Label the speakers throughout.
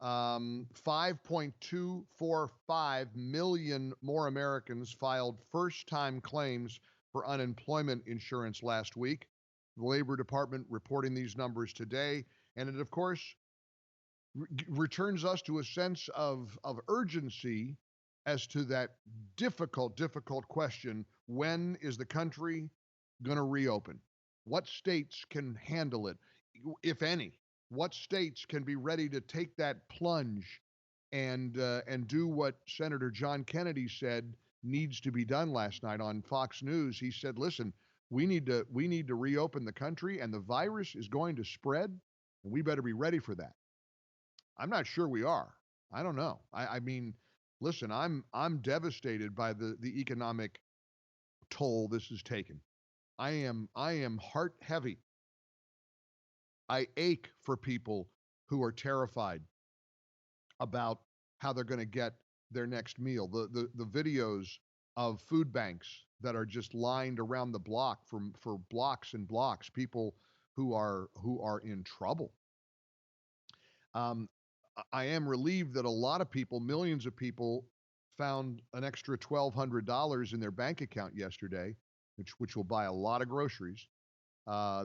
Speaker 1: 5.245 million more Americans filed first-time claims for unemployment insurance last week. The Labor Department reporting these numbers today, and it, of course, returns us to a sense of urgency as to that difficult question: when is the country going to reopen? What states can handle it, if any? What states can be ready to take that plunge and do what Senator John Kennedy said needs to be done last night on Fox News? He said, "Listen, we need to reopen the country, and the virus is going to spread, and we better be ready for that." I'm not sure we are. I don't know. I mean, listen, I'm devastated by the economic toll this has taken. I am heart heavy. I ache for people who are terrified about how they're going to get their next meal. The videos of food banks that are just lined around the block for blocks and blocks, people who are in trouble. I am relieved that a lot of people, millions of people, found an extra $1,200 in their bank account yesterday, which will buy a lot of groceries.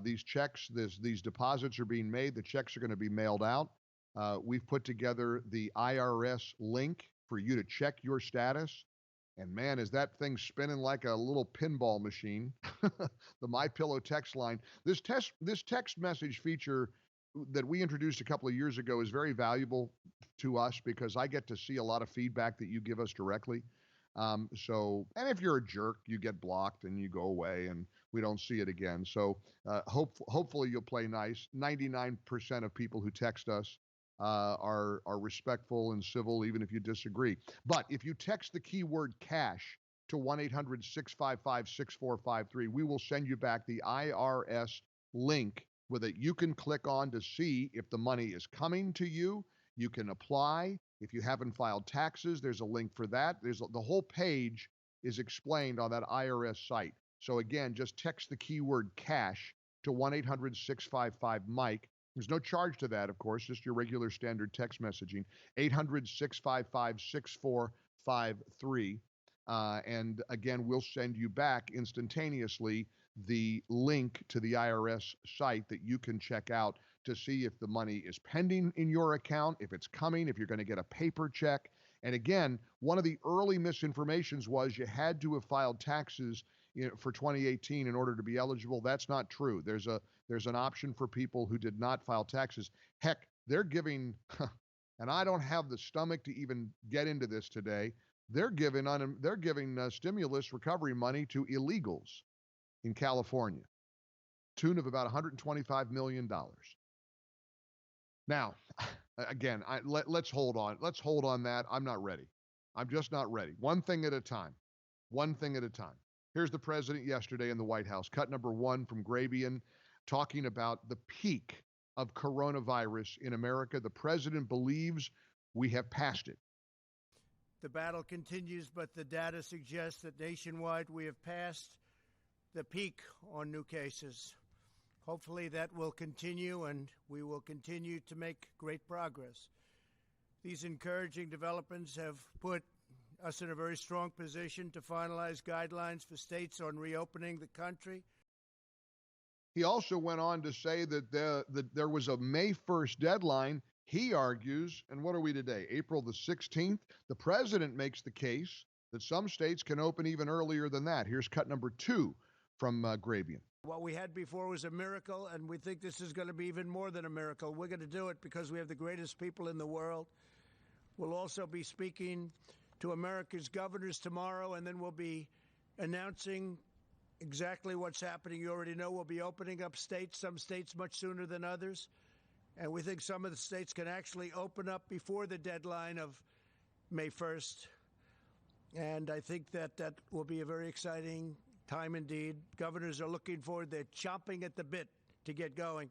Speaker 1: These checks, these deposits are being made. The checks are going to be mailed out. We've put together the IRS link for you to check your status. And man, is that thing spinning like a little pinball machine. The MyPillow text line. This text message feature that we introduced a couple of years ago is very valuable to us because I get to see a lot of feedback that you give us directly. And if you're a jerk, you get blocked and you go away and we don't see it again. So hopefully you'll play nice. 99% of people who text us are respectful and civil, even if you disagree. But if you text the keyword cash to 1-800-655-6453, we will send you back the IRS link with it. You can click on to see if the money is coming to you. You can apply. If you haven't filed taxes, there's a link for that. The whole page is explained on that IRS site. So again, just text the keyword cash to 1-800-655-MIKE. There's no charge to that, of course, just your regular standard text messaging. 800-655-6453. And again, we'll send you back instantaneously the link to the IRS site that you can check out to see if the money is pending in your account, if it's coming, if you're going to get a paper check. And again, one of the early misinformations was you had to have filed taxes for 2018 in order to be eligible. That's not true. There's an option for people who did not file taxes. Heck, they're giving, and I don't have the stomach to even get into this today. They're giving stimulus recovery money to illegals in California, tune of about $125 million. Now, again, let's hold on. Let's hold on that. I'm not ready. I'm just not ready. One thing at a time. One thing at a time. Here's the president yesterday in the White House, cut number 1 from Grabian, talking about the peak of coronavirus in America. The president believes we have passed it.
Speaker 2: The battle continues, but the data suggests that nationwide we have passed the peak on new cases. Hopefully that will continue, and we will continue to make great progress. These encouraging developments have put us in a very strong position to finalize guidelines for states on reopening the country.
Speaker 1: He also went on to say that there was a May 1st deadline. He argues, and what are we today, April the 16th? The president makes the case that some states can open even earlier than that. Here's cut number 2 from Grabian.
Speaker 2: What we had before was a miracle, and we think this is going to be even more than a miracle. We're going to do it because we have the greatest people in the world. We'll also be speaking to America's governors tomorrow, and then we'll be announcing exactly what's happening. You already know we'll be opening up states, some states much sooner than others. And we think some of the states can actually open up before the deadline of May 1st. And I think that will be a very exciting time indeed. Governors are looking forward. They're chomping at the bit to get going.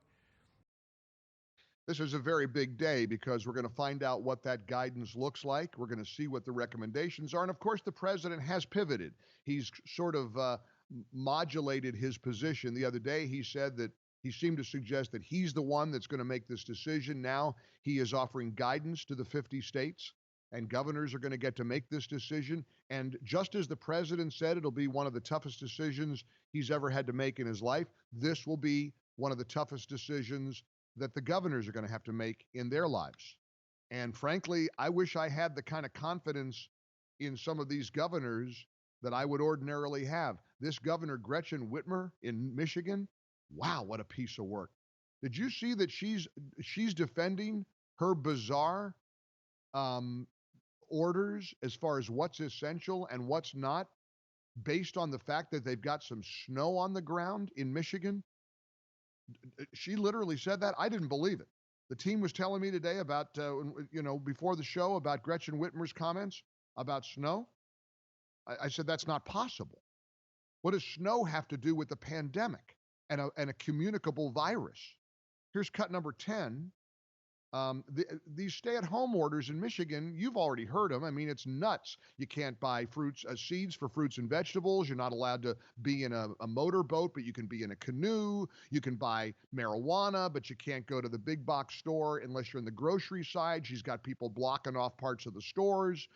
Speaker 1: This is a very big day because we're going to find out what that guidance looks like. We're going to see what the recommendations are. And of course, the president has pivoted. He's sort of modulated his position. The other day, he said that He seemed to suggest that he's the one that's going to make this decision. Now he is offering guidance to the 50 states, and governors are going to get to make this decision. And just as the president said, it'll be one of the toughest decisions he's ever had to make in his life. This will be one of the toughest decisions that the governors are going to have to make in their lives. And frankly, I wish I had the kind of confidence in some of these governors that I would ordinarily have. This governor, Gretchen Whitmer in Michigan, wow, what a piece of work. Did you see that she's defending her bizarre orders as far as what's essential and what's not, based on the fact that they've got some snow on the ground in Michigan? She literally said that. I didn't believe it. The team was telling me today about, before the show, about Gretchen Whitmer's comments about snow. I said, that's not possible. What does snow have to do with the pandemic and a communicable virus? Here's cut number 10. These stay-at-home orders in Michigan, you've already heard them. I mean, it's nuts. You can't buy seeds for fruits and vegetables. You're not allowed to be in a motorboat, but you can be in a canoe. You can buy marijuana, but you can't go to the big box store unless you're in the grocery side. She's got people blocking off parts of the stores.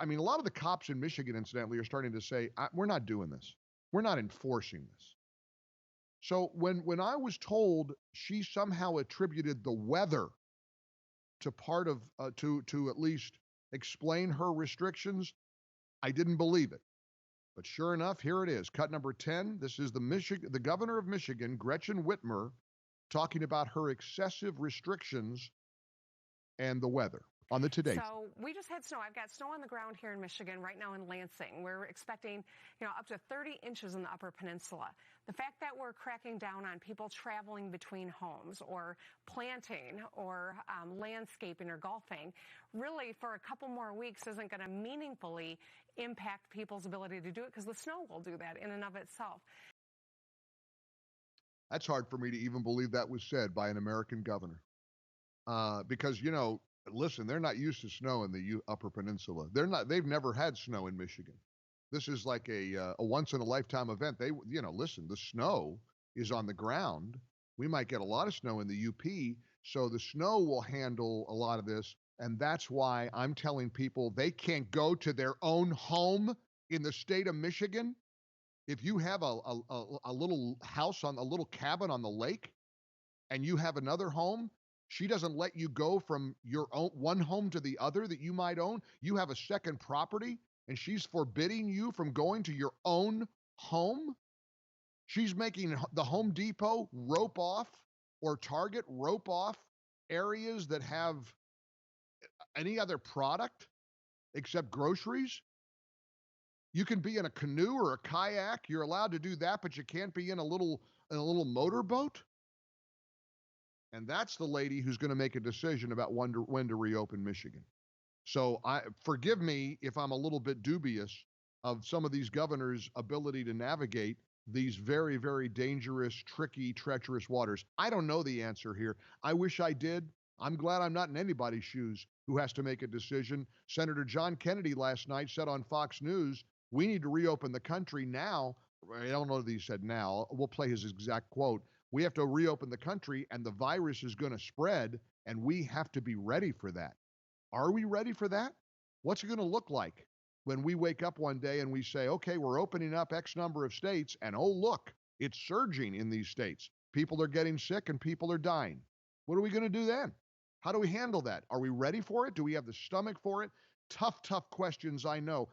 Speaker 1: A lot of the cops in Michigan, incidentally, are starting to say, we're not doing this. We're not enforcing this. So when I was told she somehow attributed the weather to part of, to at least explain her restrictions, I didn't believe it. But sure enough, here it is. Cut number 10. This is the governor of Michigan, Gretchen Whitmer, talking about her excessive restrictions and the weather on the Today.
Speaker 3: So we just had snow. I've got snow on the ground here in Michigan right now in Lansing. We're expecting, up to 30 inches in the Upper Peninsula. The fact that we're cracking down on people traveling between homes or planting or landscaping or golfing really for a couple more weeks isn't going to meaningfully impact people's ability to do it, because the snow will do that in and of itself.
Speaker 1: That's hard for me to even believe that was said by an American governor. Because, listen, they're not used to snow in the Upper Peninsula. They've never had snow in Michigan. This is like a once in a lifetime event. Listen, the snow is on the ground. We might get a lot of snow in the UP, so the snow will handle a lot of this. And that's why I'm telling people they can't go to their own home in the state of Michigan. If you have a little house a little cabin on the lake and you have another home, she doesn't let you go from your own one home to the other that you might own. You have a second property, and she's forbidding you from going to your own home. She's making the Home Depot rope off, or Target rope off areas that have any other product except groceries. You can be in a canoe or a kayak. You're allowed to do that, but you can't be in a little motorboat. And that's the lady who's going to make a decision about when to reopen Michigan. So forgive me if I'm a little bit dubious of some of these governors' ability to navigate these very, very dangerous, tricky, treacherous waters. I don't know the answer here. I wish I did. I'm glad I'm not in anybody's shoes who has to make a decision. Senator John Kennedy last night said on Fox News, we need to reopen the country now. I don't know that he said now. We'll play his exact quote. We have to reopen the country, and the virus is going to spread, and we have to be ready for that. Are we ready for that? What's it going to look like when we wake up one day and we say, okay, we're opening up X number of states, and oh, look, it's surging in these states. People are getting sick and people are dying. What are we going to do then? How do we handle that? Are we ready for it? Do we have the stomach for it? Tough questions, I know.